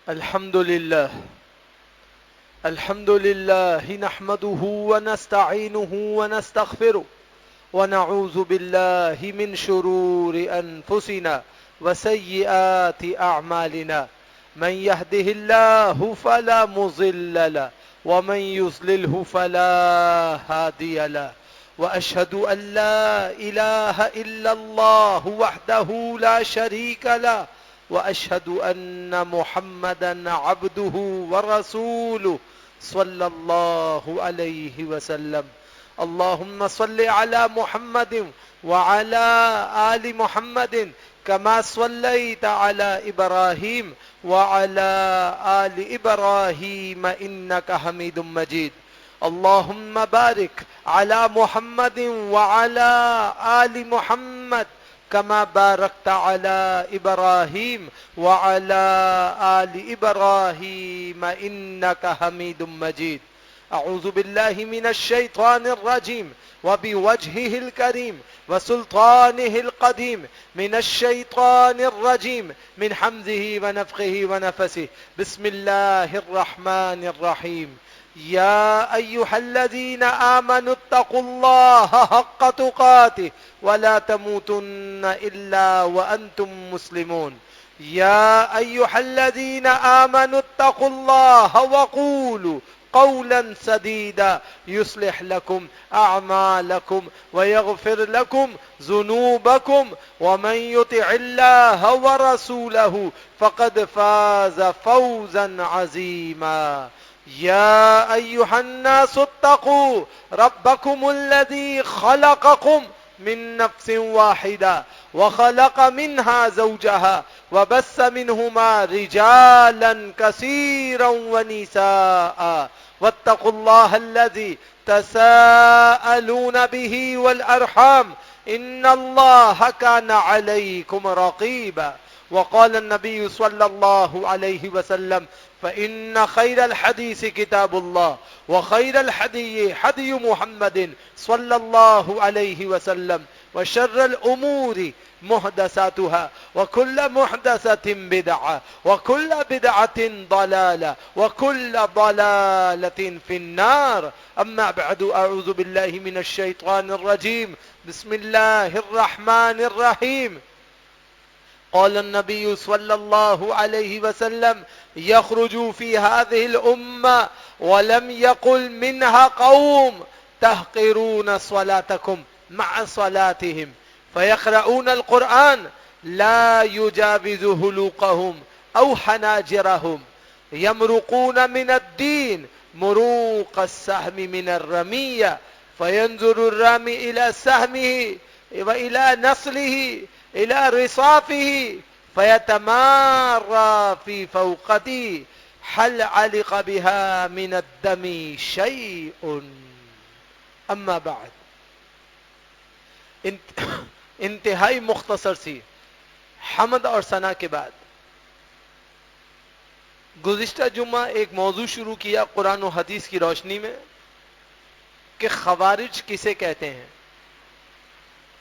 الحمد لله. الحمد لله نحمده ونستعينه ونستغفره ونعوذ بالله من شرور أنفسنا وسيئات أعمالنا. من يهده الله فلا مضل له ومن يضلله فلا هادي له. وأشهد أن لا إله إلا الله وحده لا شريك له وأشهد أن محمدا عبده ورسوله صلى الله عليه وسلم. اللهم صل على محمد وعلى آل محمد كما صليت على إبراهيم وعلى آل إبراهيم إنك حميد مجيد. اللهم بارك على محمد وعلى آل محمد كما باركت على إبراهيم وعلى آل إبراهيم إنك حميد مجيد. أعوذ بالله من الشيطان الرجيم وبوجهه الكريم وسلطانه القديم من الشيطان الرجيم من حمزه ونفخه ونفسه. بسم الله الرحمن الرحيم. يا أيها الذين آمنوا اتقوا الله حق تقاته ولا تموتن إلا وأنتم مسلمون. يا أيها الذين آمنوا اتقوا الله وقولوا قولا سديدا يصلح لكم أعمالكم ويغفر لكم ذنوبكم ومن يطع الله ورسوله فقد فاز فوزا عظيما. يا أيها الناس اتقوا ربكم الذي خلقكم من نفس واحدة وخلق منها زوجها وبث منهما رجالا كثيرا ونساء واتقوا الله الذي تساءلون به والأرحام إن الله كان عليكم رقيبا. وقال النبي صلى الله عليه وسلم فإن خير الحديث كتاب الله وخير الحدي حدي محمد صلى الله عليه وسلم وشر الأمور محدثاتها وكل محدثة بدعة وكل بدعة ضلالة وكل ضلالة في النار. أما بعد أعوذ بالله من الشيطان الرجيم. بسم الله الرحمن الرحيم. قال النبي صلى الله عليه وسلم يخرج في هذه الأمة ولم يقل منها قوم تحقرون صلاتكم مع صلاتهم فيقرؤون القرآن لا يجاوز هلوقهم أو حناجرهم يمرقون من الدين مروق السهم من الرمية فينظر الرامي إلى سهمه وإلى نصله إلى رصافه فيتمارى في فوقته هل علق بها من الدم شيء. اما بعد. انتہائی مختصر سی حمد اور ثنا کے بعد گزشتہ جمعہ ایک موضوع شروع کیا قرآن و حدیث کی روشنی میں کہ خوارج کسے کہتے ہیں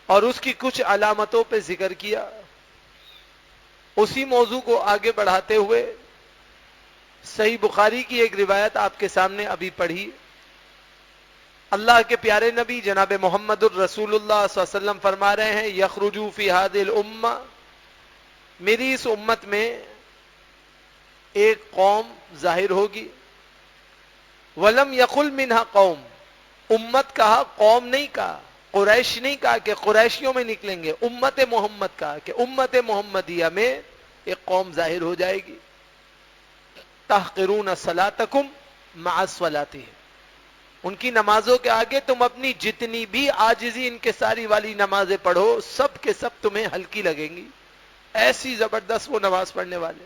اور اس کی کچھ علامتوں پہ ذکر کیا. اسی موضوع کو آگے بڑھاتے ہوئے صحیح بخاری کی ایک روایت آپ کے سامنے ابھی پڑھی. اللہ کے پیارے نبی جناب محمد الرسول اللہ صلی اللہ علیہ وسلم فرما رہے ہیں یخرج فی هذه الامہ، میری اس امت میں ایک قوم ظاہر ہوگی. ولم یقل منها قوم، امت کہا قوم نہیں کہا، قریش نہیں کہا کہ قریشیوں میں نکلیں گے، امت محمد کہا کہ امت محمدیہ میں ایک قوم ظاہر ہو جائے گی. تحقرون صلاتکم مع صلاتہم، ان کی نمازوں کے آگے تم اپنی جتنی بھی عاجزی انکساری والی نمازیں پڑھو سب کے سب تمہیں ہلکی لگیں گی، ایسی زبردست وہ نماز پڑھنے والے.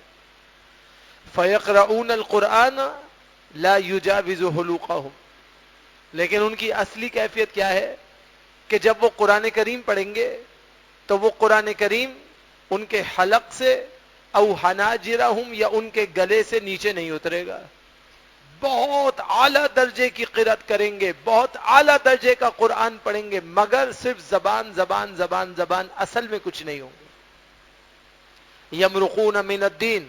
فیقرؤون القرآن لا یجاوز حلوقہم، لیکن ان کی اصلی کیفیت کیا ہے کہ جب وہ قرآن کریم پڑھیں گے تو وہ قرآن کریم ان کے حلق سے او حناجرہم یا ان کے گلے سے نیچے نہیں اترے گا. بہت اعلیٰ درجے کی قرأت کریں گے، بہت اعلیٰ درجے کا قرآن پڑھیں گے، مگر صرف زبان زبان زبان زبان، اصل میں کچھ نہیں ہوں گے. یمرقون من الدین،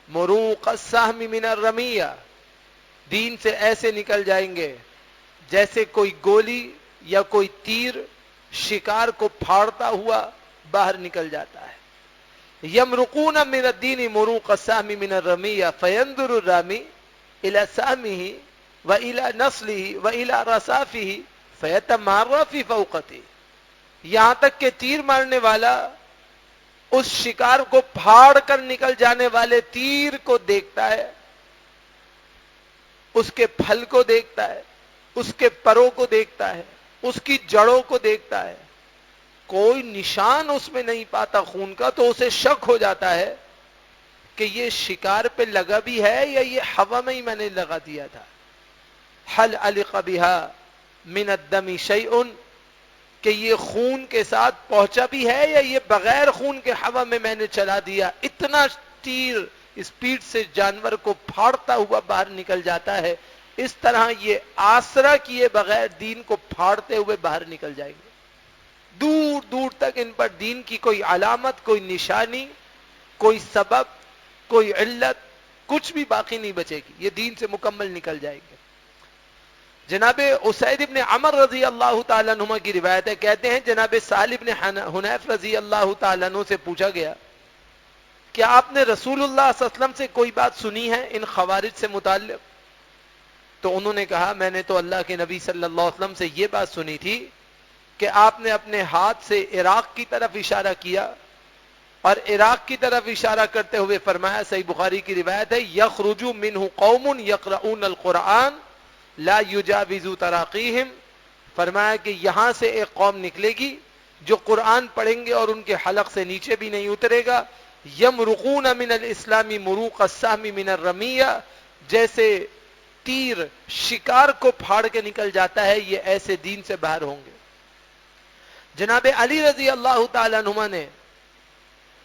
مروق السهم من الرمیہ، دین سے ایسے نکل جائیں گے جیسے کوئی گولی یا کوئی تیر شکار کو پھاڑتا ہوا باہر نکل جاتا ہے. یمرقون من الدین مروق السهم من الرمیہ فینظر الرامی الى سهمه والى نسله والى رصافه فیتمارا فی فوقته، یہاں تک کہ تیر مارنے والا اس شکار کو پھاڑ کر نکل جانے والے تیر کو دیکھتا ہے، اس کے پھل کو دیکھتا ہے، اس کے پروں کو دیکھتا ہے، اس کی جڑوں کو دیکھتا ہے، کوئی نشان اس میں نہیں پاتا خون کا، تو اسے شک ہو جاتا ہے کہ یہ شکار پہ لگا بھی ہے یا یہ ہوا میں ہی میں نے لگا دیا تھا. حل علق بها من الدم شیء، کہ یہ خون کے ساتھ پہنچا بھی ہے یا یہ بغیر خون کے ہوا میں میں نے چلا دیا. اتنا تیر اسپیڈ سے جانور کو پھاڑتا ہوا باہر نکل جاتا ہے. اس طرح یہ آسرا کیے بغیر دین کو پھاڑتے ہوئے باہر نکل جائیں گے. دور دور تک ان پر دین کی کوئی علامت، کوئی نشانی، کوئی سبب، کوئی علت، کچھ بھی باقی نہیں بچے گی. یہ دین سے مکمل نکل جائیں گے. جناب اسید ابن عمر رضی اللہ تعالیٰ عنہ کی روایت ہے، کہتے ہیں جناب سہل ابن حنیف رضی اللہ تعالیٰ عنہ سے پوچھا گیا کہ آپ نے رسول اللہ صلی اللہ علیہ وسلم سے کوئی بات سنی ہے ان خوارج سے متعلق؟ تو انہوں نے کہا میں نے تو اللہ کے نبی صلی اللہ علیہ وسلم سے یہ بات سنی تھی کہ آپ نے اپنے ہاتھ سے عراق کی طرف اشارہ کیا اور عراق کی طرف اشارہ کرتے ہوئے فرمایا، صحیح بخاری کی روایت ہے، یخرج منہ قوم یقرؤون القرآن لا یجاوز تراقیہم، فرمایا کہ یہاں سے ایک قوم نکلے گی جو قرآن پڑھیں گے اور ان کے حلق سے نیچے بھی نہیں اترے گا. یمرقون من الاسلام مروق السهم من الرمیہ، جیسے تیر شکار کو پھاڑ کے نکل جاتا ہے، یہ ایسے دین سے باہر ہوں گے. جناب علی رضی اللہ تعالیٰ عنہ نے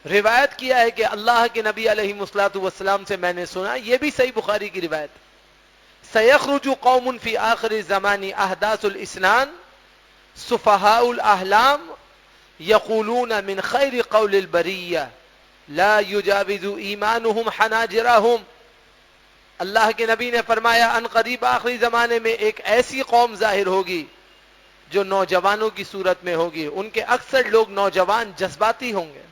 روایت کیا ہے کہ اللہ کے نبی علیہ الصلوۃ والسلام سے میں نے سنا، یہ بھی صحیح بخاری کی روایت، سیخرج قوم فی آخر الزمان احداث الاسنان سفہاء الاحلام یقولون من خیر قول البریہ لا یجاوز ایمانہم حناجرہم. اللہ کے نبی نے فرمایا ان قریب آخری زمانے میں ایک ایسی قوم ظاہر ہوگی جو نوجوانوں کی صورت میں ہوگی. ان کے اکثر لوگ نوجوان جذباتی ہوں گے،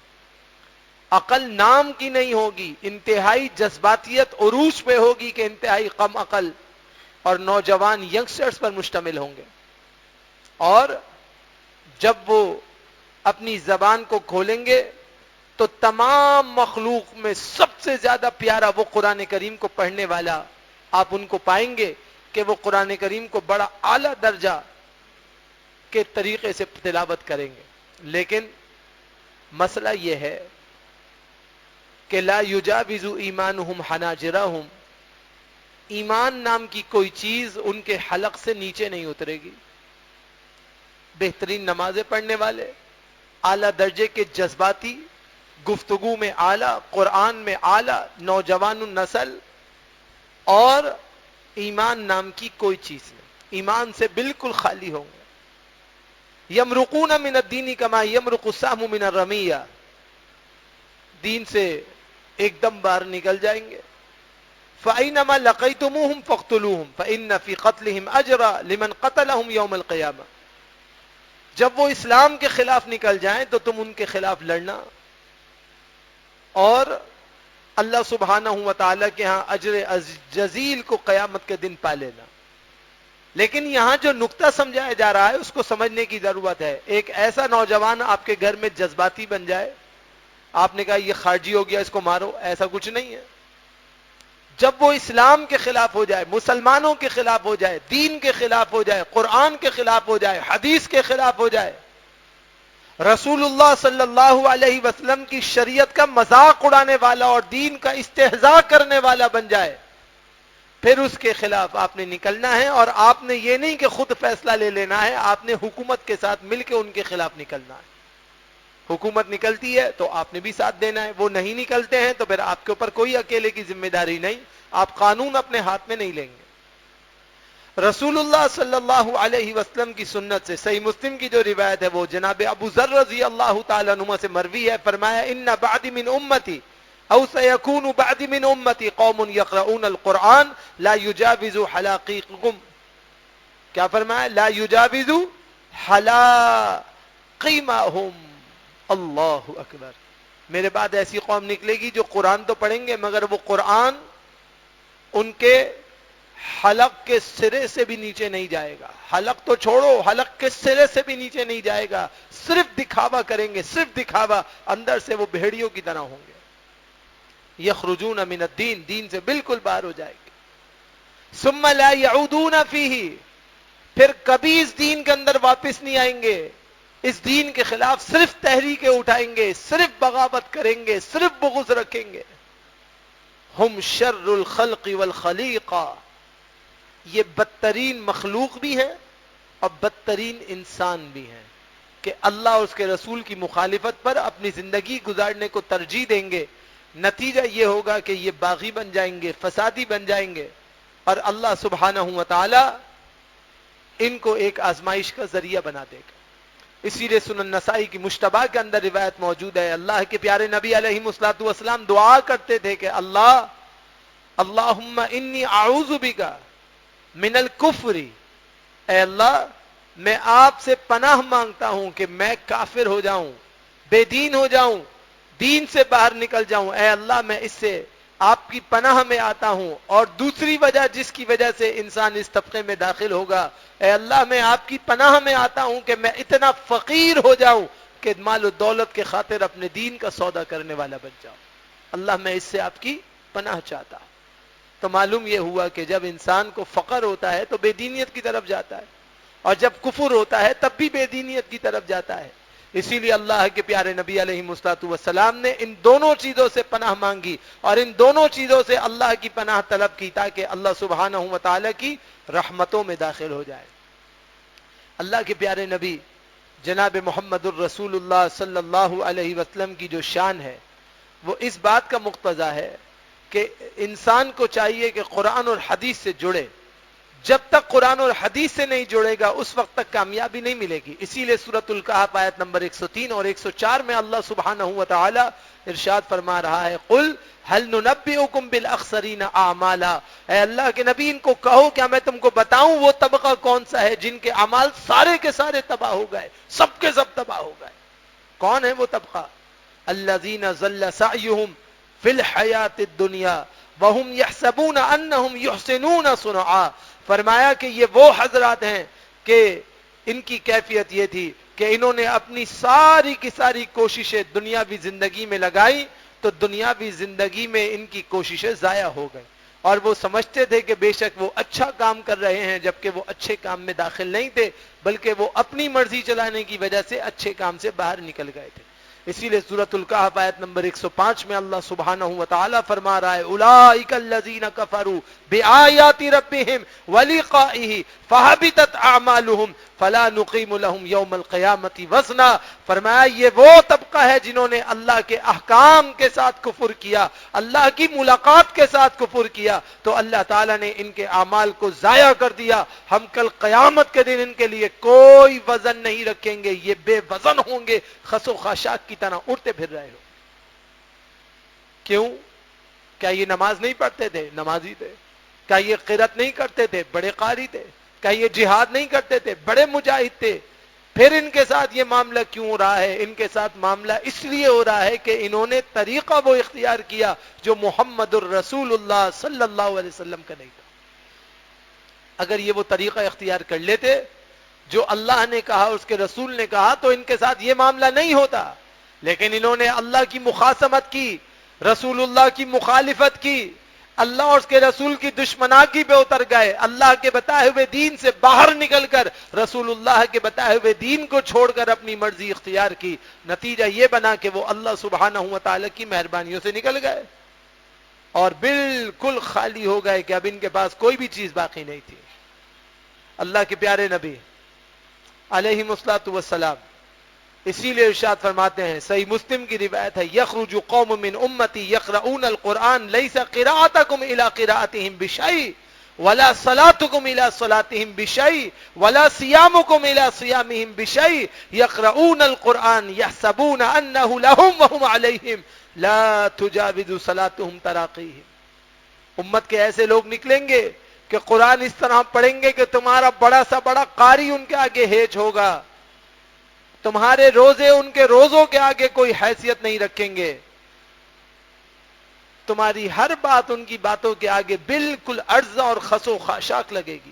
عقل نام کی نہیں ہوگی، انتہائی جذباتیت عروج پہ ہوگی کہ انتہائی کم عقل اور نوجوان ینگسٹرز پر مشتمل ہوں گے. اور جب وہ اپنی زبان کو کھولیں گے تو تمام مخلوق میں سب سے زیادہ پیارا وہ قرآن کریم کو پڑھنے والا آپ ان کو پائیں گے کہ وہ قرآن کریم کو بڑا اعلیٰ درجہ کے طریقے سے تلاوت کریں گے. لیکن مسئلہ یہ ہے کہ لا یجاوز ایمانہم حناجرہم، ایمان نام کی کوئی چیز ان کے حلق سے نیچے نہیں اترے گی. بہترین نمازیں پڑھنے والے، اعلیٰ درجے کے جذباتی، گفتگو میں اعلیٰ، قرآن میں اعلیٰ نوجوان النسل، اور ایمان نام کی کوئی چیز نہیں، ایمان سے بالکل خالی ہوں گے. یمرقون من الدین کما یمرق السهم من الرمیہ، دین سے ایک دم باہر نکل جائیں گے. فَأَيْنَمَا لَقَيْتُمُوهُمْ فَاقْتُلُوهُمْ فَإِنَّ فِي قَتْلِهِمْ أَجْرًا لِمَنْ قَتَلَهُمْ يَوْمَ الْقِيَامَةِ. جب وہ اسلام کے خلاف نکل جائیں تو تم ان کے خلاف لڑنا اور اللہ سبحانہ و تعالیٰ کے ہاں اجر جزیل کو قیامت کے دن پا لینا. لیکن یہاں جو نقطہ سمجھایا جا رہا ہے اس کو سمجھنے کی ضرورت ہے. ایک ایسا نوجوان آپ کے گھر میں جذباتی بن جائے، آپ نے کہا یہ خارجی ہو گیا اس کو مارو، ایسا کچھ نہیں ہے. جب وہ اسلام کے خلاف ہو جائے، مسلمانوں کے خلاف ہو جائے، دین کے خلاف ہو جائے، قرآن کے خلاف ہو جائے، حدیث کے خلاف ہو جائے، رسول اللہ صلی اللہ علیہ وسلم کی شریعت کا مذاق اڑانے والا اور دین کا استہزاء کرنے والا بن جائے، پھر اس کے خلاف آپ نے نکلنا ہے. اور آپ نے یہ نہیں کہ خود فیصلہ لے لینا ہے، آپ نے حکومت کے ساتھ مل کے ان کے خلاف نکلنا ہے. حکومت نکلتی ہے تو آپ نے بھی ساتھ دینا ہے، وہ نہیں نکلتے ہیں تو پھر آپ کے اوپر کوئی اکیلے کی ذمہ داری نہیں، آپ قانون اپنے ہاتھ میں نہیں لیں گے. رسول اللہ صلی اللہ علیہ وسلم کی سنت سے صحیح مسلم کی جو روایت ہے وہ جناب ابو ذر رضی اللہ تعالیٰ عنہ سے مروی ہے، فرمایا ان بعد من امتی او سیکون بعد من امتی قوم یقرؤون القرآن لا یجاوز حلاقیکم، کیا فرمایا؟ لا یجاوز حلاقیمہم، اللہ اکبر، میرے بعد ایسی قوم نکلے گی جو قرآن تو پڑھیں گے مگر وہ قرآن ان کے حلق کے سرے سے بھی نیچے نہیں جائے گا. حلق تو چھوڑو، حلق کے سرے سے بھی نیچے نہیں جائے گا، صرف دکھاوا کریں گے، صرف دکھاوا، اندر سے وہ بھیڑیوں کی طرح ہوں گے. یخرجون من الدین، دین سے بالکل باہر ہو جائے گے. ثم لا یعودون فیہ، پھر کبھی اس دین کے اندر واپس نہیں آئیں گے. اس دین کے خلاف صرف تحریکیں اٹھائیں گے، صرف بغاوت کریں گے، صرف بغض رکھیں گے. ہم شر الخلق والخلیقہ، یہ بدترین مخلوق بھی ہیں اور بدترین انسان بھی ہیں کہ اللہ اور اس کے رسول کی مخالفت پر اپنی زندگی گزارنے کو ترجیح دیں گے. نتیجہ یہ ہوگا کہ یہ باغی بن جائیں گے، فسادی بن جائیں گے، اور اللہ سبحانہ و تعالی ان کو ایک آزمائش کا ذریعہ بنا دے گا. اسی لیے سنن نسائی کی مشتبہ کے اندر روایت موجود ہے، اللہ کے پیارے نبی علیہ الصلوۃ والسلام دعا کرتے تھے کہ اللہم انی اعوذ بک من الکفر، اے اللہ میں آپ سے پناہ مانگتا ہوں کہ میں کافر ہو جاؤں، بے دین ہو جاؤں، دین سے باہر نکل جاؤں. اے اللہ میں اس سے آپ کی پناہ میں آتا ہوں. اور دوسری وجہ جس کی وجہ سے انسان اس طبقے میں داخل ہوگا، اے اللہ میں آپ کی پناہ میں آتا ہوں کہ میں اتنا فقیر ہو جاؤں کہ مال و دولت کے خاطر اپنے دین کا سودا کرنے والا بن جاؤں. اللہ میں اس سے آپ کی پناہ چاہتا ہوں. تو معلوم یہ ہوا کہ جب انسان کو فقر ہوتا ہے تو بے دینیت کی طرف جاتا ہے، اور جب کفر ہوتا ہے تب بھی بے دینیت کی طرف جاتا ہے. اسی لیے اللہ کے پیارے نبی علیہ الصلوۃ والسلام نے ان دونوں چیزوں سے پناہ مانگی اور ان دونوں چیزوں سے اللہ کی پناہ طلب کی تاکہ اللہ سبحانہ و تعالی کی رحمتوں میں داخل ہو جائے. اللہ کے پیارے نبی جناب محمد الرسول اللہ صلی اللہ علیہ وسلم کی جو شان ہے وہ اس بات کا مقتضا ہے کہ انسان کو چاہیے کہ قرآن اور حدیث سے جڑے. جب تک قرآن اور حدیث سے نہیں جڑے گا اس وقت تک کامیابی نہیں ملے گی. اسی لیے سورۃ الکہف آیت نمبر 103 اور 104 میں اللہ سبحانہ و تعالی ارشاد فرما رہا ہے، قل هل ننبئکم بالاخسرین اعمالا، اے اللہ کے نبی ان کو کہو کیا میں تم کو بتاؤں وہ طبقہ کون سا ہے جن کے اعمال سارے کے سارے تباہ ہو گئے، سب کے سب تباہ ہو گئے. کون ہے وہ طبقہ؟ الذین ضل سعیہم فی الحیات الدنیا وہم یحسبون انہم یحسنون صنعا. فرمایا کہ یہ وہ حضرات ہیں کہ ان کی کیفیت یہ تھی کہ انہوں نے اپنی ساری کی ساری کوششیں دنیاوی زندگی میں لگائی تو دنیاوی زندگی میں ان کی کوششیں ضائع ہو گئیں، اور وہ سمجھتے تھے کہ بے شک وہ اچھا کام کر رہے ہیں جبکہ وہ اچھے کام میں داخل نہیں تھے بلکہ وہ اپنی مرضی چلانے کی وجہ سے اچھے کام سے باہر نکل گئے تھے. اسی لیے سورۃ الکہف آیت نمبر 105 میں اللہ سبحانہ و تعالی فرما رہا ہے، اولئک الذین کفروا بآیات ربہم ولقائہ فحبطت اعمالہم فلا نقیم لہم یوم القیامۃ وزنا. فرمایا یہ وہ طبقہ ہے جنہوں نے اللہ کے احکام کے ساتھ کفر کیا، اللہ کی ملاقات کے ساتھ کفر کیا تو اللہ تعالیٰ نے ان کے اعمال کو ضائع کر دیا. ہم کل قیامت کے دن ان کے لیے کوئی وزن نہیں رکھیں گے، یہ بے وزن ہوں گے، خس و خاشاک کی طرح اڑتے پھر رہے ہو. کیوں؟ کیا یہ نماز نہیں پڑھتے تھے؟ نمازی تھے. کیا یہ قرات نہیں کرتے تھے؟ بڑے قاری تھے. کیا یہ جہاد نہیں کرتے تھے؟ بڑے مجاہد تھے. پھر ان کے ساتھ یہ معاملہ کیوں ہو رہا ہے؟ ان کے ساتھ معاملہ اس لیے ہو رہا ہے کہ انہوں نے طریقہ وہ اختیار کیا جو محمد الرسول اللہ صلی اللہ علیہ وسلم کا نہیں تھا. اگر یہ وہ طریقہ اختیار کر لیتے جو اللہ نے کہا اس کے رسول نے کہا تو ان کے ساتھ یہ معاملہ نہیں ہوتا. لیکن انہوں نے اللہ کی مخاصمت کی، رسول اللہ کی مخالفت کی، اللہ اور اس کے رسول کی دشمناکی پہ اتر گئے، اللہ کے بتائے ہوئے دین سے باہر نکل کر رسول اللہ کے بتائے ہوئے دین کو چھوڑ کر اپنی مرضی اختیار کی. نتیجہ یہ بنا کہ وہ اللہ سبحانہ و تعالی کی مہربانیوں سے نکل گئے اور بالکل خالی ہو گئے کہ اب ان کے پاس کوئی بھی چیز باقی نہیں تھی. اللہ کے پیارے نبی علیہ الصلوۃ والسلام اسی لیے ارشاد فرماتے ہیں، صحیح مسلم کی روایت ہے، یخرج قوم من امتی یقرؤون القرآن لیس قراءتکم الی قراءتہم بشیء ولا صلاتكم الى صلاتهم بشيء ولا صيامكم الى صيامهم بشيء يقرؤون القرآن يحسبون انه لهم وهم عليهم لا تجاوز صلاتهم تراقيهم. امت کے ایسے لوگ نکلیں گے کہ قرآن اس طرح پڑھیں گے کہ تمہارا بڑا سا بڑا قاری ان کے آگے ہیج ہوگا، تمہارے روزے ان کے روزوں کے آگے کوئی حیثیت نہیں رکھیں گے، تمہاری ہر بات ان کی باتوں کے آگے بالکل عرض اور خس و خاشاک لگے گی.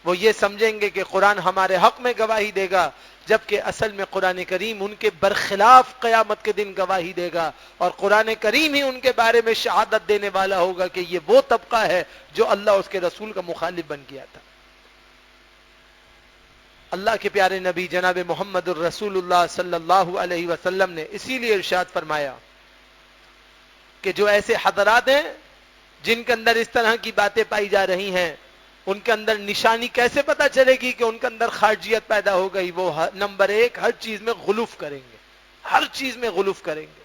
وہ یہ سمجھیں گے کہ قرآن ہمارے حق میں گواہی دے گا، جبکہ اصل میں قرآن کریم ان کے برخلاف قیامت کے دن گواہی دے گا، اور قرآن کریم ہی ان کے بارے میں شہادت دینے والا ہوگا کہ یہ وہ طبقہ ہے جو اللہ اس کے رسول کا مخالف بن گیا تھا. اللہ کے پیارے نبی جناب محمد الرسول اللہ صلی اللہ علیہ وسلم نے اسی لیے ارشاد فرمایا کہ جو ایسے حضرات ہیں جن کے اندر اس طرح کی باتیں پائی جا رہی ہیں، ان کے اندر نشانی کیسے پتا چلے گی کہ ان کے اندر خارجیت پیدا ہو گئی؟ وہ نمبر ایک، ہر چیز میں غلوف کریں گے، ہر چیز میں غلوف کریں گے.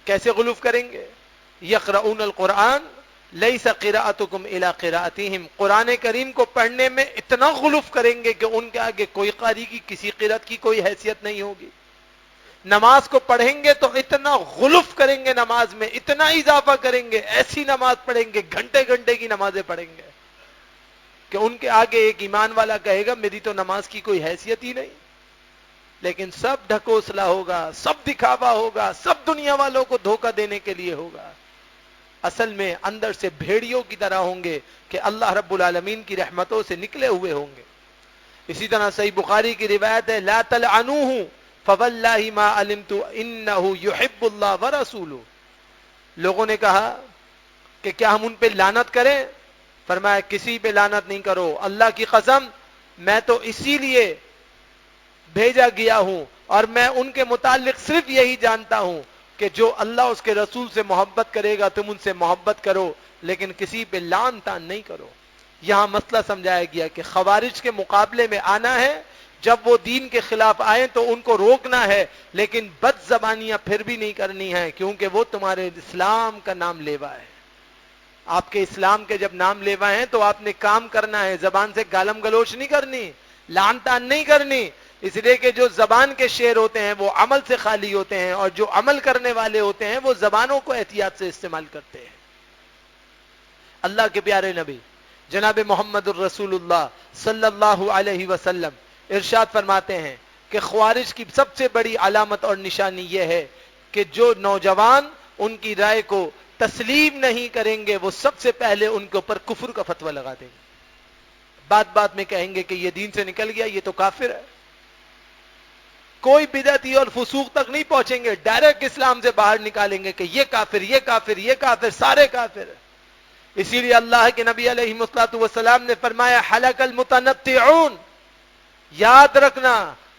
کیسے غلوف کریں گے؟ یقرؤون القرآن لیس قراءتکم الی قراءتہم، قرآن کریم کو پڑھنے میں اتنا غلوف کریں گے کہ ان کے آگے کوئی قاری کی کسی قرأت کی کوئی حیثیت نہیں ہوگی. نماز کو پڑھیں گے تو اتنا غلوف کریں گے، نماز میں اتنا اضافہ کریں گے، ایسی نماز پڑھیں گے، گھنٹے گھنٹے کی نمازیں پڑھیں گے کہ ان کے آگے ایک ایمان والا کہے گا میری تو نماز کی کوئی حیثیت ہی نہیں. لیکن سب ڈھکوسلا ہوگا، سب دکھاوا ہوگا، سب دنیا والوں کو دھوکہ دینے کے لیے ہوگا. اصل میں اندر سے بھیڑیوں کی طرح ہوں گے کہ اللہ رب العالمین کی رحمتوں سے نکلے ہوئے ہوں گے. اسی طرح صحیح بخاری کی روایت ہے لا تلعنوہ فواللہ ما علمت انہ یحب اللہ ورسولہ. لوگوں نے کہا کہ کیا ہم ان پہ لعنت کریں؟ فرمایا کسی پہ لعنت نہیں کرو، اللہ کی قسم میں تو اسی لیے بھیجا گیا ہوں اور میں ان کے متعلق صرف یہی جانتا ہوں کہ جو اللہ اس کے رسول سے محبت کرے گا تم ان سے محبت کرو، لیکن کسی پہ لعن طعن نہیں کرو. یہاں مسئلہ سمجھایا گیا کہ خوارج کے مقابلے میں آنا ہے، جب وہ دین کے خلاف آئیں تو ان کو روکنا ہے، لیکن بد زبانیاں پھر بھی نہیں کرنی ہیں، کیونکہ وہ تمہارے اسلام کا نام لیوا ہے. آپ کے اسلام کے جب نام لیوا ہیں تو آپ نے کام کرنا ہے، زبان سے گالم گلوچ نہیں کرنی، لعن طعن نہیں کرنی. اس لیے کہ جو زبان کے شعر ہوتے ہیں وہ عمل سے خالی ہوتے ہیں، اور جو عمل کرنے والے ہوتے ہیں وہ زبانوں کو احتیاط سے استعمال کرتے ہیں. اللہ کے پیارے نبی جناب محمد الرسول اللہ صلی اللہ علیہ وسلم ارشاد فرماتے ہیں کہ خوارج کی سب سے بڑی علامت اور نشانی یہ ہے کہ جو نوجوان ان کی رائے کو تسلیم نہیں کریں گے وہ سب سے پہلے ان کے اوپر کفر کا فتویٰ لگا دیں گے. بات بات میں کہیں گے کہ یہ دین سے نکل گیا، یہ تو کافر ہے. کوئی بدعتی اور فسوق تک نہیں پہنچیں گے، ڈائریکٹ اسلام سے باہر نکالیں گے کہ یہ کافر، یہ کافر، یہ کافر، سارے کافر. اسی لیے اللہ کے نبی علیہ الصلوۃ والسلام نے فرمایا حلق المتنطعون، یاد رکھنا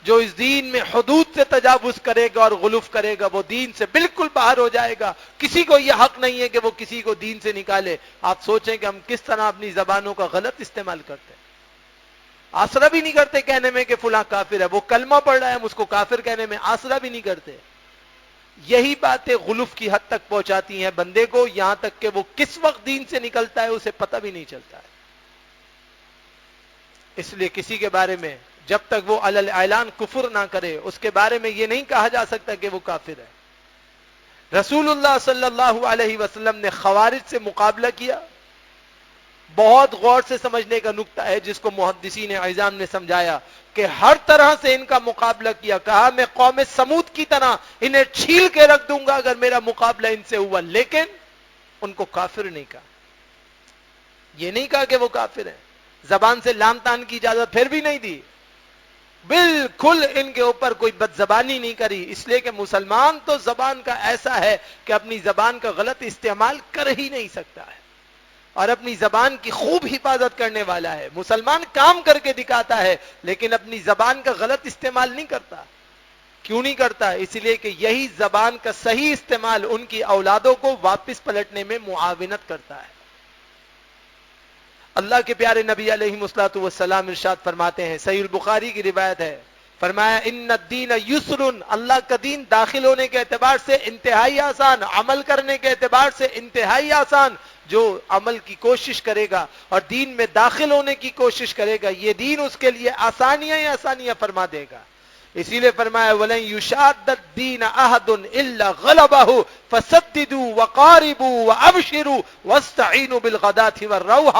جو اس دین میں حدود سے تجاوز کرے گا اور غلوف کرے گا وہ دین سے بالکل باہر ہو جائے گا. کسی کو یہ حق نہیں ہے کہ وہ کسی کو دین سے نکالے. آپ سوچیں کہ ہم کس طرح اپنی زبانوں کا غلط استعمال کرتے ہیں. آسرا بھی نہیں کرتے کہنے میں کہ فلاں کافر ہے، وہ کلمہ پڑھ رہا ہے ہم اس کو کافر کہنے میں آسرا بھی نہیں کرتے. یہی باتیں غلوف کی حد تک پہنچاتی ہیں بندے کو، یہاں تک کہ وہ کس وقت دین سے نکلتا ہے اسے پتہ بھی نہیں چلتا ہے. اس لیے کسی کے بارے میں جب تک وہ علی الاعلان کفر نہ کرے اس کے بارے میں یہ نہیں کہا جا سکتا کہ وہ کافر ہے. رسول اللہ صلی اللہ علیہ وسلم نے خوارج سے مقابلہ کیا. بہت غور سے سمجھنے کا نقطہ ہے جس کو محدثین اعظام نے سمجھایا کہ ہر طرح سے ان کا مقابلہ کیا. کہا میں قوم سمود کی طرح انہیں چھیل کے رکھ دوں گا اگر میرا مقابلہ ان سے ہوا، لیکن ان کو کافر نہیں کہا. یہ نہیں کہا کہ وہ کافر ہیں، زبان سے لام تان کی اجازت پھر بھی نہیں دی، بالکل ان کے اوپر کوئی بد زبانی نہیں کری. اس لیے کہ مسلمان تو زبان کا ایسا ہے کہ اپنی زبان کا غلط استعمال کر ہی نہیں سکتا ہے اور اپنی زبان کی خوب حفاظت کرنے والا ہے. مسلمان کام کر کے دکھاتا ہے لیکن اپنی زبان کا غلط استعمال نہیں کرتا. کیوں نہیں کرتا؟ اس لیے کہ یہی زبان کا صحیح استعمال ان کی اولادوں کو واپس پلٹنے میں معاونت کرتا ہے. اللہ کے پیارے نبی علیہ الصلوۃ والسلام ارشاد فرماتے ہیں، صحیح البخاری کی روایت ہے، فرمایا ان الدین یسر، اللہ کا دین داخل ہونے کے اعتبار سے انتہائی آسان، عمل کرنے کے اعتبار سے انتہائی آسان. جو عمل کی کوشش کرے گا اور دین میں داخل ہونے کی کوشش کرے گا، یہ دین اس کے لیے آسانیاں ہی آسانیاں فرما دے گا. اسی لیے فرمایا وَلَن يُشَادَّ الدِّينَ أَحَدٌ إِلَّا غَلَبَهُ فَسَدِّدُوا وَقَارِبُوا وَأَبْشِرُوا وَاسْتَعِينُوا بِالْغَدَاةِ وَالرَّوْحِ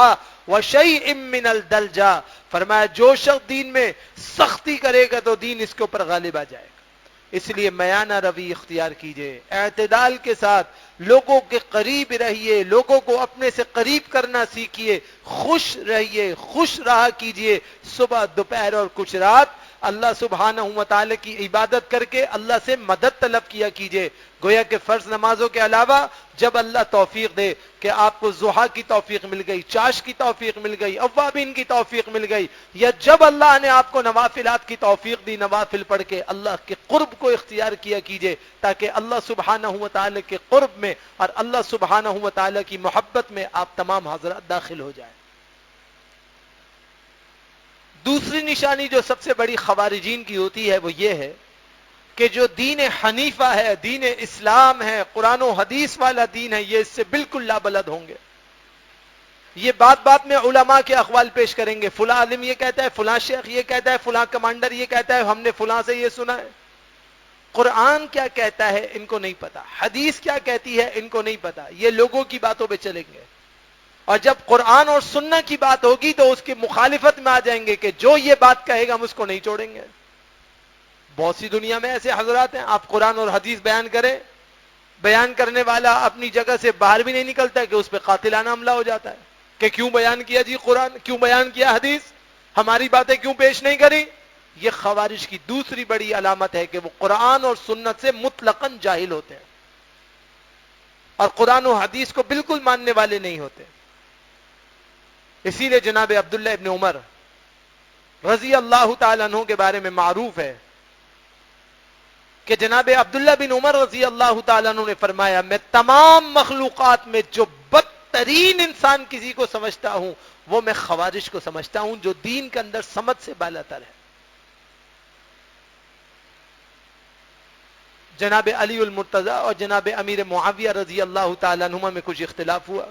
وَشَيْءٍ مِّنَ الدَّلْجَةِ. فرمایا جو شخص دین میں سختی کرے گا تو دین اس کے اوپر غالب آ جائے گا. اس لیے میانہ روی اختیار کیجئے، اعتدال کے ساتھ لوگوں کے قریب رہیے، لوگوں کو اپنے سے قریب کرنا سیکھیے، خوش رہیے، خوش رہا کیجئے. صبح دوپہر اور کچھ رات اللہ سبحانہ و تعالی کی عبادت کر کے اللہ سے مدد طلب کیا کیجئے. گویا کہ فرض نمازوں کے علاوہ جب اللہ توفیق دے کہ آپ کو ضحیٰ کی توفیق مل گئی، چاش کی توفیق مل گئی، اوابین کی توفیق مل گئی، یا جب اللہ نے آپ کو نوافلات کی توفیق دی، نوافل پڑھ کے اللہ کے قرب کو اختیار کیا کیجئے، تاکہ اللہ سبحانہ و تعالی کے قرب میں اور اللہ سبحانہ و تعالی کی محبت میں آپ تمام حضرات داخل ہو جائیں. دوسری نشانی جو سب سے بڑی خوارجین کی ہوتی ہے وہ یہ ہے کہ جو دین حنیفہ ہے، دین اسلام ہے، قرآن و حدیث والا دین ہے، یہ اس سے بالکل لابلد ہوں گے. یہ بات بات میں علماء کے اقوال پیش کریں گے، فلاں عالم یہ کہتا ہے، فلاں شیخ یہ کہتا ہے، فلاں کمانڈر یہ کہتا ہے، ہم نے فلاں سے یہ سنا ہے. قرآن کیا کہتا ہے ان کو نہیں پتا، حدیث کیا کہتی ہے ان کو نہیں پتا، یہ لوگوں کی باتوں پہ چلیں گے. اور جب قرآن اور سنت کی بات ہوگی تو اس کی مخالفت میں آ جائیں گے کہ جو یہ بات کہے گا ہم اس کو نہیں چھوڑیں گے. بہت سی دنیا میں ایسے حضرات ہیں، آپ قرآن اور حدیث بیان کریں، بیان کرنے والا اپنی جگہ سے باہر بھی نہیں نکلتا کہ اس پہ قاتلانہ حملہ ہو جاتا ہے کہ کیوں بیان کیا جی قرآن، کیوں بیان کیا حدیث، ہماری باتیں کیوں پیش نہیں کری. یہ خوارج کی دوسری بڑی علامت ہے کہ وہ قرآن اور سنت سے مطلقاً جاہل ہوتے ہیں اور قرآن و حدیث کو بالکل ماننے والے نہیں ہوتے. اسی لیے جناب عبداللہ ابن عمر رضی اللہ تعالیٰ عنہ کے بارے میں معروف ہے کہ جناب عبداللہ بن عمر رضی اللہ تعالیٰ عنہ نے فرمایا میں تمام مخلوقات میں جو بدترین انسان کسی کو سمجھتا ہوں وہ میں خوارج کو سمجھتا ہوں، جو دین کے اندر سمجھ سے بالا تر ہے. جناب علی المرتضی اور جناب امیر معاویہ رضی اللہ تعالیٰ عنہما میں کچھ اختلاف ہوا.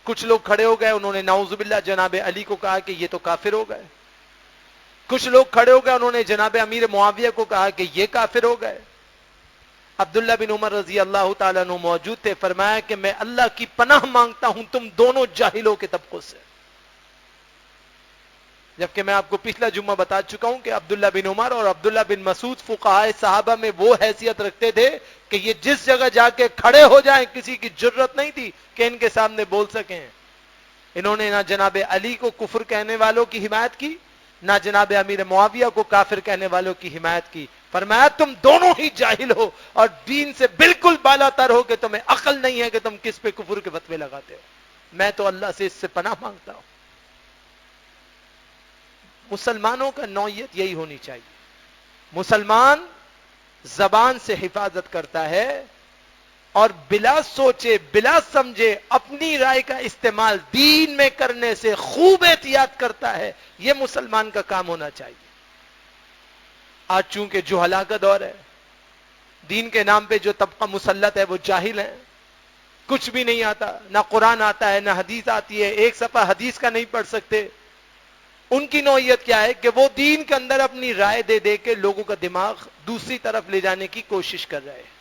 کچھ لوگ کھڑے ہو گئے، انہوں نے نعوذ باللہ جناب علی کو کہا کہ یہ تو کافر ہو گئے. کچھ لوگ کھڑے ہو گئے، انہوں نے جناب امیر معاویہ کو کہا کہ یہ کافر ہو گئے. عبداللہ بن عمر رضی اللہ تعالیٰ عنہ موجود تھے، فرمایا کہ میں اللہ کی پناہ مانگتا ہوں تم دونوں جاہلوں کے طبقوں سے. جبکہ میں آپ کو پچھلا جمعہ بتا چکا ہوں کہ عبداللہ بن عمر اور عبداللہ بن مسعود فقہائے صحابہ میں وہ حیثیت رکھتے تھے کہ یہ جس جگہ جا کے کھڑے ہو جائیں کسی کی جرت نہیں تھی کہ ان کے سامنے بول سکیں. انہوں نے نہ جناب علی کو کفر کہنے والوں کی حمایت کی، نہ جناب امیر معاویہ کو کافر کہنے والوں کی حمایت کی. فرمایا تم دونوں ہی جاہل ہو اور دین سے بالکل بالا تر ہو کہ تمہیں عقل نہیں ہے کہ تم کس پہ کفر کے فتوے لگاتے ہو. میں تو اللہ سے اس سے پناہ مانگتا ہوں. مسلمانوں کا نوعیت یہی ہونی چاہیے. مسلمان زبان سے حفاظت کرتا ہے اور بلا سوچے بلا سمجھے اپنی رائے کا استعمال دین میں کرنے سے خوب احتیاط کرتا ہے. یہ مسلمان کا کام ہونا چاہیے. آج چونکہ جہلا کا دور ہے، دین کے نام پہ جو طبقہ مسلط ہے وہ جاہل ہیں، کچھ بھی نہیں آتا، نہ قرآن آتا ہے نہ حدیث آتی ہے، ایک صفحہ حدیث کا نہیں پڑھ سکتے. ان کی نوعیت کیا ہے کہ وہ دین کے اندر اپنی رائے دے دے کے لوگوں کا دماغ دوسری طرف لے جانے کی کوشش کر رہے ہیں.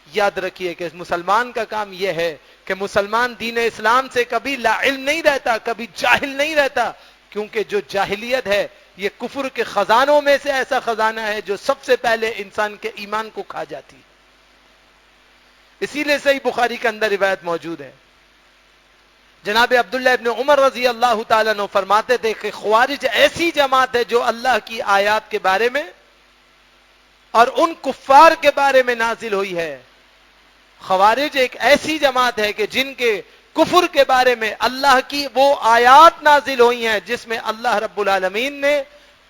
یاد رکھیے کہ مسلمان کا کام یہ ہے کہ مسلمان دین اسلام سے کبھی لا علم نہیں رہتا، کبھی جاہل نہیں رہتا، کیونکہ جو جاہلیت ہے یہ کفر کے خزانوں میں سے ایسا خزانہ ہے جو سب سے پہلے انسان کے ایمان کو کھا جاتی. اسی لیے صحیح بخاری کے اندر روایت موجود ہے، جناب عبداللہ ابن عمر رضی اللہ تعالیٰ عنہ فرماتے تھے کہ خوارج ایسی جماعت ہے جو اللہ کی آیات کے بارے میں اور ان کفار کے بارے میں نازل ہوئی ہے. خوارج ایک ایسی جماعت ہے کہ جن کے کفر کے بارے میں اللہ کی وہ آیات نازل ہوئی ہیں جس میں اللہ رب العالمین نے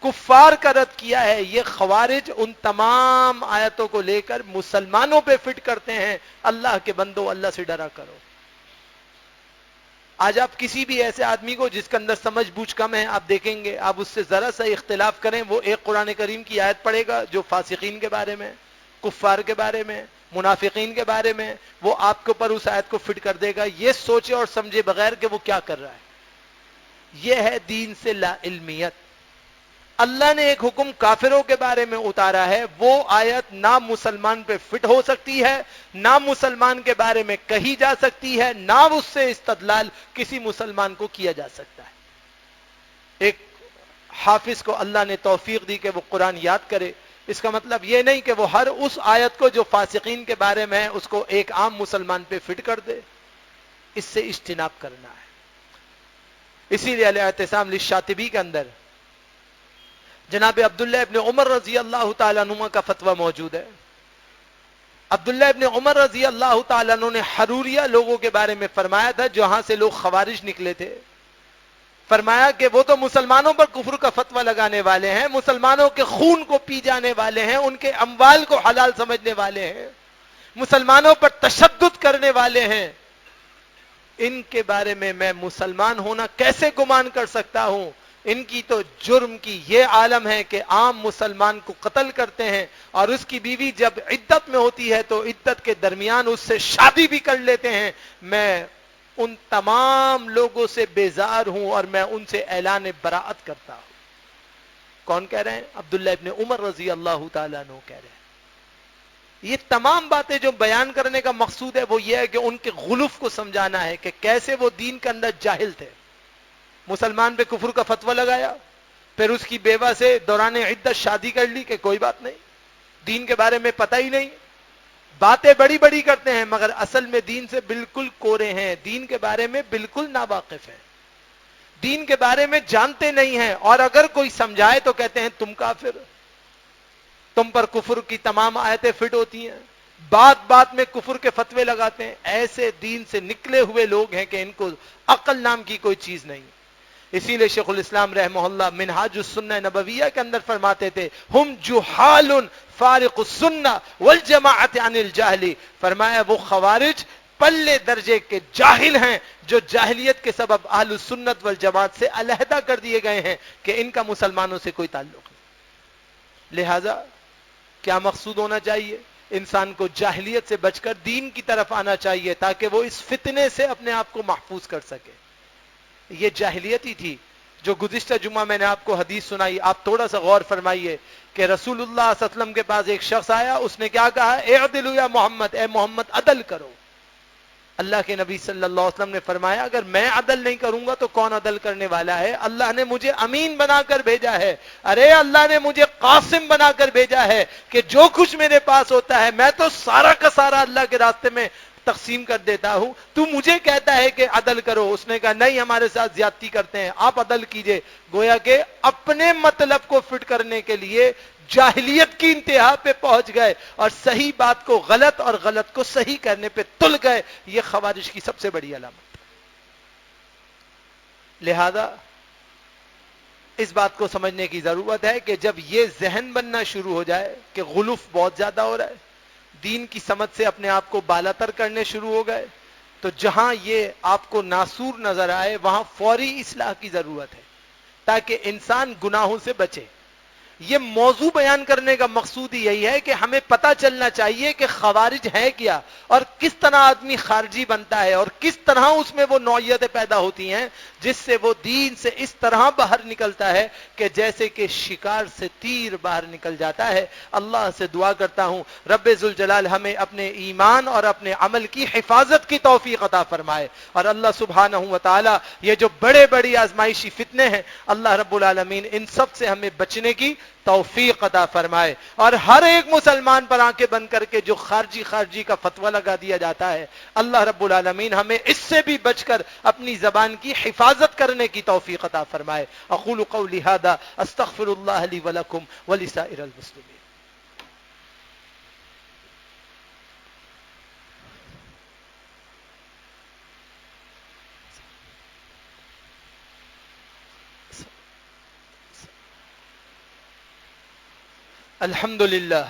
کفار کا رد کیا ہے. یہ خوارج ان تمام آیتوں کو لے کر مسلمانوں پہ فٹ کرتے ہیں. اللہ کے بندو اللہ سے ڈرا کرو. آج آپ کسی بھی ایسے آدمی کو جس کے اندر سمجھ بوجھ کم ہے آپ دیکھیں گے، آپ اس سے ذرا سا اختلاف کریں، وہ ایک قرآن کریم کی آیت پڑھے گا جو فاسقین کے بارے میں، کفار کے بارے میں، منافقین کے بارے میں، وہ آپ کے اوپر اس آیت کو فٹ کر دے گا، یہ سوچے اور سمجھے بغیر کہ وہ کیا کر رہا ہے۔ یہ ہے دین سے لا علمیت۔ اللہ نے ایک حکم کافروں کے بارے میں اتارا ہے، وہ آیت نہ مسلمان پہ فٹ ہو سکتی ہے، نہ مسلمان کے بارے میں کہی جا سکتی ہے، نہ اس سے استدلال کسی مسلمان کو کیا جا سکتا ہے۔ ایک حافظ کو اللہ نے توفیق دی کہ وہ قرآن یاد کرے، اس کا مطلب یہ نہیں کہ وہ ہر اس آیت کو جو فاسقین کے بارے میں ہے اس کو ایک عام مسلمان پہ فٹ کر دے، اس سے اجتناب کرنا ہے۔ اسی لیے الاعتصام للشاطبی کے اندر جناب عبداللہ ابن عمر رضی اللہ تعالیٰ عنہ کا فتویٰ موجود ہے۔ عبداللہ ابن عمر رضی اللہ تعالیٰ عنہ نے حروریہ لوگوں کے بارے میں فرمایا تھا، جہاں سے لوگ خوارج نکلے تھے، فرمایا کہ وہ تو مسلمانوں پر کفر کا فتویٰ لگانے والے ہیں، مسلمانوں کے خون کو پی جانے والے ہیں، ان کے اموال کو حلال سمجھنے والے ہیں، مسلمانوں پر تشدد کرنے والے ہیں، ان کے بارے میں مسلمان ہونا کیسے گمان کر سکتا ہوں؟ ان کی تو جرم کی یہ عالم ہے کہ عام مسلمان کو قتل کرتے ہیں، اور اس کی بیوی جب عدت میں ہوتی ہے تو عدت کے درمیان اس سے شادی بھی کر لیتے ہیں۔ میں ان تمام لوگوں سے بیزار ہوں اور میں ان سے اعلان براءت کرتا ہوں۔ کون کہہ رہے ہیں؟ عبداللہ ابن عمر رضی اللہ تعالیٰ عنہ کہہ رہے ہیں۔ یہ تمام باتیں جو بیان کرنے کا مقصود ہے وہ یہ ہے کہ ان کے غلوف کو سمجھانا ہے کہ کیسے وہ دین کے اندر جاہل تھے، مسلمان پہ کفر کا فتویٰ لگایا، پھر اس کی بیوہ سے دوران عدت شادی کر لی کہ کوئی بات نہیں، دین کے بارے میں پتہ ہی نہیں، باتیں بڑی بڑی کرتے ہیں مگر اصل میں دین سے بالکل کورے ہیں، دین کے بارے میں بالکل ناواقف ہیں، دین کے بارے میں جانتے نہیں ہیں، اور اگر کوئی سمجھائے تو کہتے ہیں تم کافر، تم پر کفر کی تمام آیتیں فٹ ہوتی ہیں، بات بات میں کفر کے فتوے لگاتے ہیں۔ ایسے دین سے نکلے ہوئے لوگ ہیں کہ ان کو عقل نام کی کوئی چیز نہیں۔ اسی لیے شیخ الاسلام رحمہ اللہ منہاج السنہ نبویہ کے اندر فرماتے تھے ہم جہال فارق السنہ والجماعت عن الجہلی، فرمایا وہ خوارج پلے درجے کے جاہل ہیں جو جاہلیت کے سبب اہل السنت والجماعت سے علیحدہ کر دیے گئے ہیں کہ ان کا مسلمانوں سے کوئی تعلق نہیں۔ لہذا کیا مقصود ہونا چاہیے؟ انسان کو جاہلیت سے بچ کر دین کی طرف آنا چاہیے تاکہ وہ اس فتنے سے اپنے آپ کو محفوظ کر سکے۔ یہ جاہلیت ہی تھی جو گزشتہ جمعہ میں نے آپ کو حدیث سنائی، آپ تھوڑا سا غور فرمائیے کہ رسول اللہ صلی اللہ علیہ وسلم کے پاس ایک شخص آیا، اس نے کیا کہا؟ اعدلوا یا محمد، اے محمد عدل کرو۔ اللہ کے نبی صلی اللہ علیہ وسلم نے فرمایا اگر میں عدل نہیں کروں گا تو کون عدل کرنے والا ہے؟ اللہ نے مجھے امین بنا کر بھیجا ہے، ارے اللہ نے مجھے قاسم بنا کر بھیجا ہے کہ جو کچھ میرے پاس ہوتا ہے میں تو سارا کا سارا اللہ کے راستے میں تقسیم کر دیتا ہوں، تو مجھے کہتا ہے کہ عدل کرو۔ اس نے کہا نہیں، ہمارے ساتھ زیادتی کرتے ہیں، آپ عدل کیجئے۔ گویا کہ اپنے مطلب کو فٹ کرنے کے لیے جاہلیت کی انتہا پہ پہنچ گئے اور صحیح بات کو غلط اور غلط کو صحیح کرنے پہ تل گئے۔ یہ خوارج کی سب سے بڑی علامت۔ لہذا اس بات کو سمجھنے کی ضرورت ہے کہ جب یہ ذہن بننا شروع ہو جائے کہ غلوف بہت زیادہ ہو رہا ہے، دین کی سمجھ سے اپنے آپ کو بالاتر کرنے شروع ہو گئے، تو جہاں یہ آپ کو ناسور نظر آئے وہاں فوری اصلاح کی ضرورت ہے تاکہ انسان گناہوں سے بچے۔ یہ موضوع بیان کرنے کا مقصود ہی یہی ہے کہ ہمیں پتہ چلنا چاہیے کہ خوارج ہے کیا، اور کس طرح آدمی خارجی بنتا ہے، اور کس طرح اس میں وہ نوعیتیں پیدا ہوتی ہیں جس سے وہ دین سے اس طرح باہر نکلتا ہے کہ جیسے کہ شکار سے تیر باہر نکل جاتا ہے۔ اللہ سے دعا کرتا ہوں رب ذوالجلال ہمیں اپنے ایمان اور اپنے عمل کی حفاظت کی توفیق عطا فرمائے، اور اللہ سبحانہ و تعالی یہ جو بڑے بڑی آزمائشی فتنے ہیں اللہ رب العالمین ان سب سے ہمیں بچنے کی توفیق عطا فرمائے، اور ہر ایک مسلمان پر آنکھیں بند کر کے جو خارجی کا فتویٰ لگا دیا جاتا ہے اللہ رب العالمین ہمیں اس سے بھی بچ کر اپنی زبان کی حفاظت کرنے کی توفیق عطا فرمائے۔ اقول قولی ھذا استغفر اللہ لی ولکم ولسائر المسلمین۔ الحمد للہ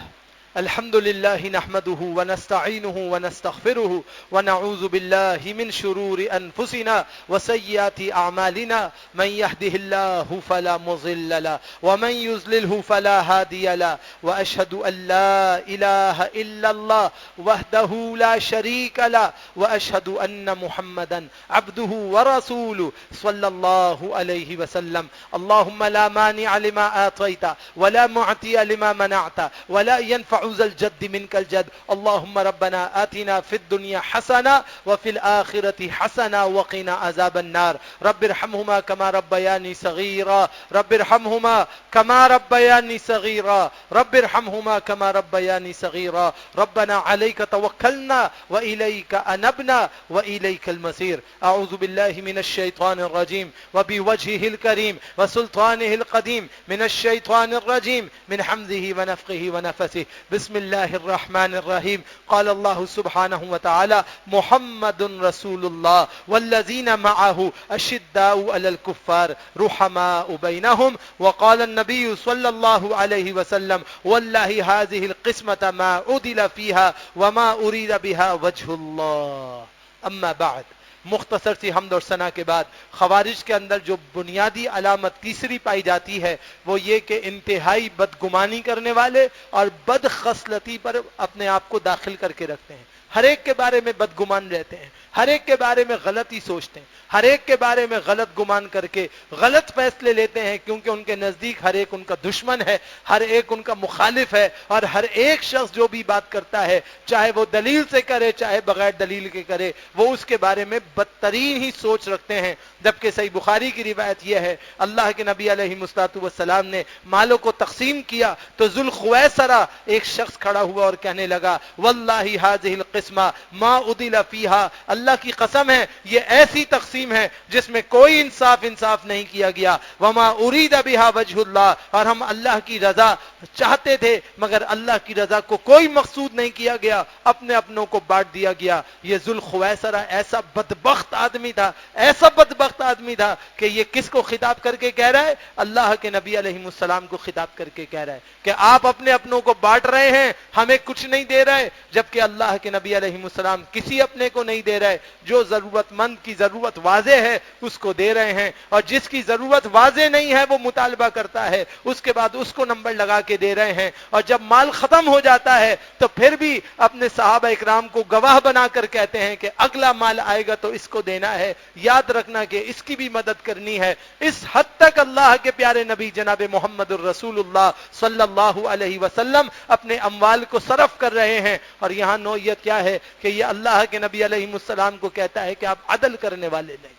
الحمد لله نحمده ونستعينه ونستغفره ونعوذ بالله من شرور أنفسنا وسيئات أعمالنا من يهده الله فلا مضل له ومن يضلله فلا هادي له وأشهد أن لا إله إلا الله وحده لا شريك له وأشهد أن محمدا عبده ورسوله صلى الله عليه وسلم. اللهم لا مانع لما أعطيت ولا معطي لما منعت ولا ينفع ذا الجد منك الجد. اللهم ربنا آتنا في الدنيا حسنة وفي الآخرة حسنة وقنا عذاب النار. رب ارحمهما كما ربياني صغيرا رب ارحمهما كما ربياني صغيرا رب ارحمهما كما ربياني صغيرا. ربنا عليك توكلنا وإليك أنبنا وإليك المصير. أعوذ بالله من الشيطان الرجيم وبوجهه الكريم وسلطانه القديم من الشيطان الرجيم من حمزه ونفخه ونفسه. بسم الله الرحمن الرحيم. قال الله سبحانه وتعالى محمد رسول الله والذين معه أشداء على الكفار رحماء بينهم. وقال النبي صلى الله عليه وسلم والله هذه القسمة ما عدل فيها وما أريد بها وجه الله. اما بعد، مختصر سی حمد اور ثنا کے بعد خوارج کے اندر جو بنیادی علامت تیسری پائی جاتی ہے وہ یہ کہ انتہائی بدگمانی کرنے والے اور بد خصلتی پر اپنے آپ کو داخل کر کے رکھتے ہیں. ہر ایک کے بارے میں بدگمان رہتے ہیں، ہر ایک کے بارے میں غلطی سوچتے ہیں، ہر ایک کے بارے میں غلط گمان کر کے غلط فیصلے لیتے ہیں، کیونکہ ان کے نزدیک ہر ایک ان کا دشمن ہے، ہر ایک ان کا مخالف ہے، اور ہر ایک شخص جو بھی بات کرتا ہے چاہے وہ دلیل سے کرے چاہے بغیر دلیل کے کرے وہ اس کے بارے میں بدترین ہی سوچ رکھتے ہیں. جبکہ صحیح بخاری کی روایت یہ ہے اللہ کے نبی علیہ الصلوۃ والسلام نے مالوں کو تقسیم کیا تو ذوالخویسرہ ایک شخص کھڑا ہوا اور کہنے لگا واللہ هذه القسمہ ما عدل فیہا، اللہ کی قسم ہے یہ ایسی تقسیم ہے جس میں کوئی انصاف نہیں کیا گیا. وما ارید بہا وجہ اللہ، اور ہم اللہ کی رضا چاہتے تھے مگر اللہ کی رضا کو کوئی مقصود نہیں کیا گیا، اپنے اپنوں کو بانٹ دیا گیا. یہ ذوالخویسرہ ایسا بدبخت آدمی تھا، ایسا بدبخت آدمی تھا کہ یہ کس کو خطاب کر کے کہہ رہا ہے؟ اللہ کے نبی علیہ السلام کو خطاب کر کے کہہ رہا ہے کہ آپ اپنے اپنوں کو بانٹ رہے ہیں، ہمیں کچھ نہیں دے رہے. جبکہ اللہ کے نبی علیہ السلام کسی اپنے کو نہیں دے رہے، جو ضرورت مند کی ضرورت واضح ہے اس کو دے رہے ہیں، اور جس کی ضرورت واضح نہیں ہے وہ مطالبہ کرتا ہے اس کے بعد اس کو نمبر لگا کے دے رہے ہیں. اور جب مال ختم ہو جاتا ہے تو پھر بھی اپنے صحابہ اکرام کو گواہ بنا کر کہتے ہیں کہ اگلا مال آئے گا تو اس کو دینا ہے، یاد رکھنا کہ اس کی بھی مدد کرنی ہے. اس حد تک اللہ کے پیارے نبی جناب محمد الرسول اللہ صلی اللہ علیہ وسلم اپنے اموال کو صرف کر رہے ہیں. اور یہاں نوعیت کیا ہے کہ یہ اللہ کے نبی علیہ السلام کو کہتا ہے کہ آپ عدل کرنے والے نہیں.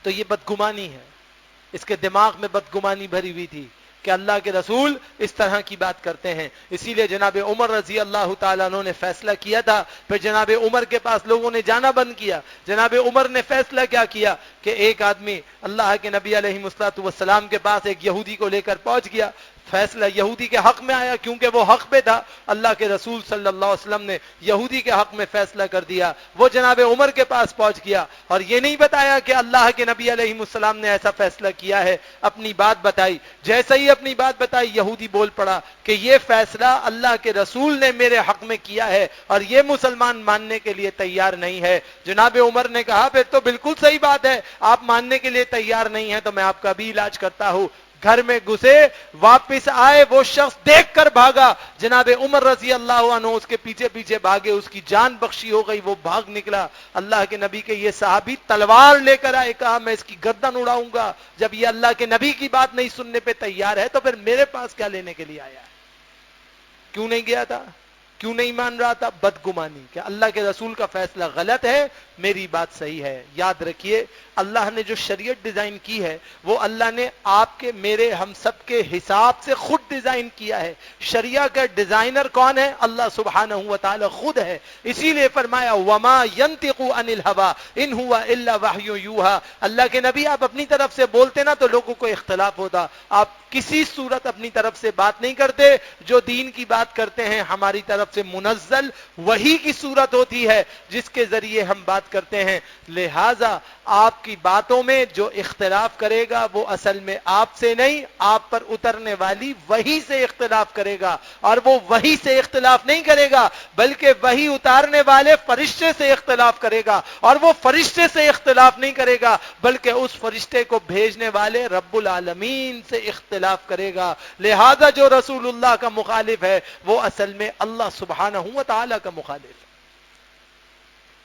تو یہ بدگمانی ہے، اس کے دماغ میں بدگمانی بھری ہوئی تھی کہ اللہ کے رسول اس طرح کی بات کرتے ہیں. اسی لیے جناب عمر رضی اللہ تعالیٰ عنہ نے فیصلہ کیا تھا، پھر جناب عمر کے پاس لوگوں نے جانا بند کیا. جناب عمر نے فیصلہ کیا کیا کہ ایک آدمی اللہ کے نبی علیہ السلام کے پاس ایک یہودی کو لے کر پہنچ گیا. فیصلہ یہودی کے حق میں آیا کیونکہ وہ حق پہ تھا. اللہ کے رسول صلی اللہ علیہ وسلم نے یہودی کے حق میں فیصلہ کر دیا. وہ جناب عمر کے پاس پہنچ گیا اور یہ نہیں بتایا کہ اللہ کے نبی علیہ السلام نے ایسا فیصلہ کیا ہے، اپنی بات بتائی. جیسے ہی اپنی بات بتائی یہودی بول پڑا کہ یہ فیصلہ اللہ کے رسول نے میرے حق میں کیا ہے اور یہ مسلمان ماننے کے لیے تیار نہیں ہے. جناب عمر نے کہا پھر تو بالکل صحیح بات ہے، آپ ماننے کے لیے تیار نہیں ہیں تو میں آپ کا بھی علاج کرتا ہوں. گھر میں گھسے، واپس آئے، وہ شخص دیکھ کر بھاگا. جناب عمر رضی اللہ عنہ اس کے پیچھے پیچھے بھاگے، اس کی جان بخشی ہو گئی، وہ بھاگ نکلا. اللہ کے نبی کے یہ صحابی تلوار لے کر آئے، کہا میں اس کی گردن اڑاؤں گا. جب یہ اللہ کے نبی کی بات نہیں سننے پہ تیار ہے تو پھر میرے پاس کیا لینے کے لیے آیا ہے؟ کیوں نہیں گیا تھا؟ کیوں نہیں مان رہا تھا؟ بدگمانی کہ اللہ کے رسول کا فیصلہ غلط ہے، میری بات صحیح ہے. یاد رکھیے اللہ نے جو شریعت ڈیزائن کی ہے وہ اللہ نے آپ کے میرے ہم سب کے حساب سے خود ڈیزائن کیا ہے. شریعت کا ڈیزائنر کون ہے؟ اللہ سبحانہ و تعالی خود ہے. اسی لیے فرمایا وما ينطق عن الهوى ان هو الا وحی یوحى. اللہ کے نبی آپ اپنی طرف سے بولتے نا تو لوگوں کو اختلاف ہوتا. آپ کسی صورت اپنی طرف سے بات نہیں کرتے، جو دین کی بات کرتے ہیں ہماری طرف طرف سے منزل وحی کی صورت ہوتی ہے جس کے ذریعے ہم بات کرتے ہیں. لہذا آپ کی باتوں میں جو اختلاف کرے گا وہ اصل میں آپ سے نہیں، آپ پر اترنے والی وحی سے اختلاف کرے گا، اور وہ وحی سے اختلاف نہیں کرے گا بلکہ وحی اتارنے والے فرشتے سے اختلاف کرے گا، اور وہ فرشتے سے اختلاف نہیں کرے گا بلکہ اس فرشتے کو بھیجنے والے رب العالمین سے اختلاف کرے گا. لہذا جو رسول اللہ کا مخالف ہے وہ اصل میں اللہ سبحانہ و تعالی کا مخالف ہے.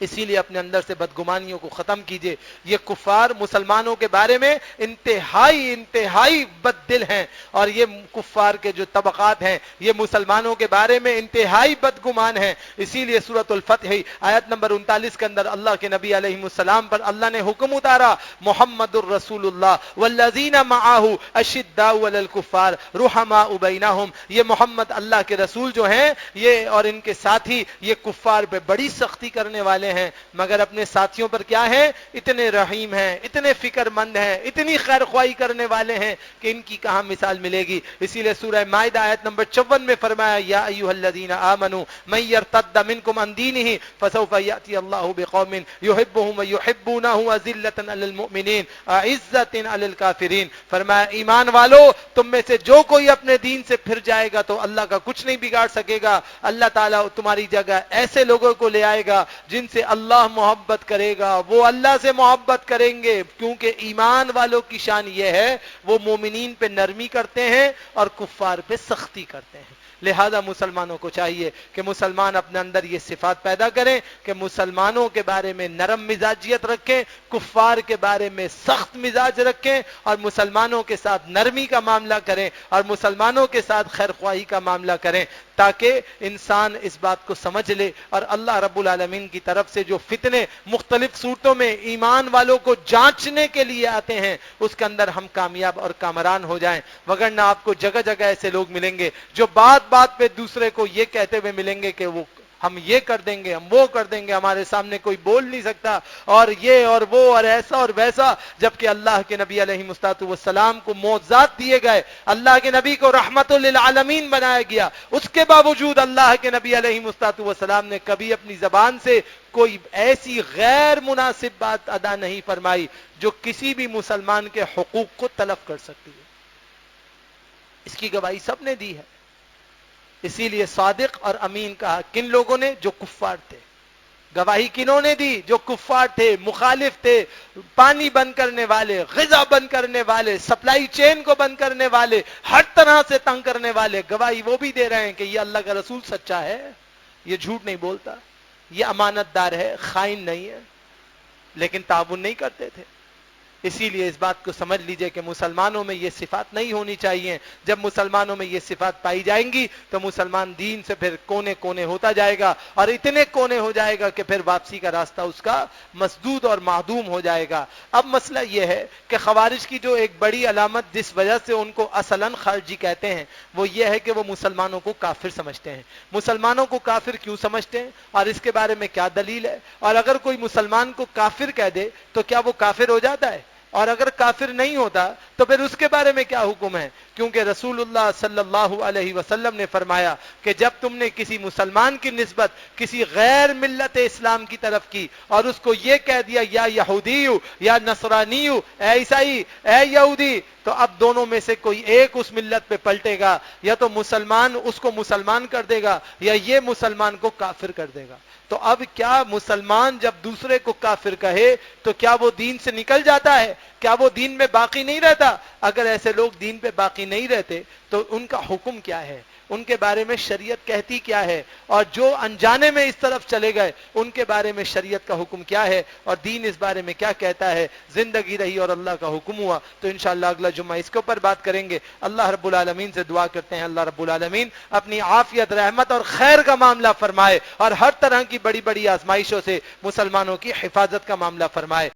اسی لیے اپنے اندر سے بدگمانیوں کو ختم کیجئے. یہ کفار مسلمانوں کے بارے میں انتہائی بد دل ہیں، اور یہ کفار کے جو طبقات ہیں یہ مسلمانوں کے بارے میں انتہائی بدگمان ہیں. اسی لیے سورۃ الفتح آیت نمبر 39 کے اندر اللہ کے نبی علیہ السلام پر اللہ نے حکم اتارا، محمد الرسول اللہ والذین معہ اشداء علی الکفار رحماء بینہم. یہ محمد اللہ کے رسول جو ہیں یہ اور ان کے ساتھی یہ کفار پہ بڑی سختی کرنے والے ہیں، مگر اپنے ساتھیوں پر کیا ہیں؟ اتنے رحیم ہیں، اتنے فکر مند ہیں، اتنی خیر خواہی کرنے والے ہیں کہ ان کی کہاں مثال ملے گی. اسی لیے سورہ مائدہ آیت نمبر 54 میں فرمایا، یا ایھا الذین آمنوا من یرتد منکم عن دینہ فسوف یأتی اللہ بقوم یحبهم ویحبونہ اذلۃ علی المؤمنین اعزۃ علی الکافرین. فرمایا ایمان والو، تم میں سے جو کوئی اپنے دین سے پھر جائے گا تو اللہ کا کچھ نہیں بگاڑ سکے گا. اللہ تعالیٰ تمہاری جگہ ایسے لوگوں کو لے آئے گا جن سے اللہ محبت کرے گا، وہ اللہ سے محبت کریں گے، کیونکہ ایمان والوں کی شان یہ ہے وہ مومنین پہ نرمی کرتے ہیں اور کفار پہ سختی کرتے ہیں. لہذا مسلمانوں کو چاہیے کہ مسلمان اپنے اندر یہ صفات پیدا کریں کہ مسلمانوں کے بارے میں نرم مزاجیت رکھیں، کفار کے بارے میں سخت مزاج رکھیں، اور مسلمانوں کے ساتھ نرمی کا معاملہ کریں اور مسلمانوں کے ساتھ خیر خواہی کا معاملہ کریں، تاکہ انسان اس بات کو سمجھ لے اور اللہ رب العالمین کی طرف سے جو فتنے مختلف صورتوں میں ایمان والوں کو جانچنے کے لیے آتے ہیں اس کے اندر ہم کامیاب اور کامران ہو جائیں. وگرنہ آپ کو جگہ جگہ ایسے لوگ ملیں گے جو بات بات پہ دوسرے کو یہ کہتے ہوئے ملیں گے کہ وہ ہم یہ کر دیں گے، ہم وہ کر دیں گے، ہمارے سامنے کوئی بول نہیں سکتا، اور یہ اور وہ اور ایسا اور ویسا. جبکہ اللہ کے نبی علیہ السلام کو معجزات دیے گئے، اللہ کے نبی کو رحمت للعالمین بنایا گیا، اس کے باوجود اللہ کے نبی علیہ السلام نے کبھی اپنی زبان سے کوئی ایسی غیر مناسب بات ادا نہیں فرمائی جو کسی بھی مسلمان کے حقوق کو تلف کر سکتی ہے. اس کی گواہی سب نے دی ہے. اسی لیے صادق اور امین کہا کن لوگوں نے؟ جو کفار تھے. گواہی کنہوں نے دی؟ جو کفار تھے، مخالف تھے، پانی بند کرنے والے، غذا بند کرنے والے، سپلائی چین کو بند کرنے والے، ہر طرح سے تنگ کرنے والے. گواہی وہ بھی دے رہے ہیں کہ یہ اللہ کا رسول سچا ہے، یہ جھوٹ نہیں بولتا، یہ امانت دار ہے، خائن نہیں ہے، لیکن تعاون نہیں کرتے تھے. اسی لیے اس بات کو سمجھ لیجئے کہ مسلمانوں میں یہ صفات نہیں ہونی چاہیے. جب مسلمانوں میں یہ صفات پائی جائیں گی تو مسلمان دین سے پھر کونے کونے ہوتا جائے گا، اور اتنے کونے ہو جائے گا کہ پھر واپسی کا راستہ اس کا مسدود اور معدوم ہو جائے گا. اب مسئلہ یہ ہے کہ خوارج کی جو ایک بڑی علامت جس وجہ سے ان کو اصلاً خارجی کہتے ہیں وہ یہ ہے کہ وہ مسلمانوں کو کافر سمجھتے ہیں. مسلمانوں کو کافر کیوں سمجھتے ہیں اور اس کے بارے میں کیا دلیل ہے؟ اور اگر کوئی مسلمان کو کافر کہہ دے تو کیا وہ کافر ہو جاتا ہے؟ اور اگر کافر نہیں ہوتا تو پھر اس کے بارے میں کیا حکم ہے؟ کیونکہ رسول اللہ صلی اللہ علیہ وسلم نے فرمایا کہ جب تم نے کسی مسلمان کی نسبت کسی غیر ملت اسلام کی طرف کی اور اس کو یہ کہہ دیا یا یہودی یا نصرانی، اے عیسائی، اے یہودی، تو اب دونوں میں سے کوئی ایک اس ملت پہ پلٹے گا، یا تو مسلمان اس کو مسلمان کر دے گا یا یہ مسلمان کو کافر کر دے گا. تو اب کیا مسلمان جب دوسرے کو کافر کہے تو کیا وہ دین سے نکل جاتا ہے؟ کیا وہ دین میں باقی نہیں رہتا؟ اگر ایسے لوگ دین پہ باقی نہیں رہتے تو ان کا حکم کیا ہے؟ ان کے بارے میں شریعت کہتی کیا ہے؟ اور جو انجانے میں اس طرف چلے گئے ان کے بارے میں شریعت کا حکم کیا ہے اور دین اس بارے میں کیا کہتا ہے؟ زندگی رہی اور اللہ کا حکم ہوا تو انشاءاللہ اگلا جمعہ اس کے اوپر بات کریں گے. اللہ رب العالمین سے دعا کرتے ہیں اللہ رب العالمین اپنی عافیت، رحمت اور خیر کا معاملہ فرمائے اور ہر طرح کی بڑی بڑی آزمائشوں سے مسلمانوں کی حفاظت کا معاملہ فرمائے.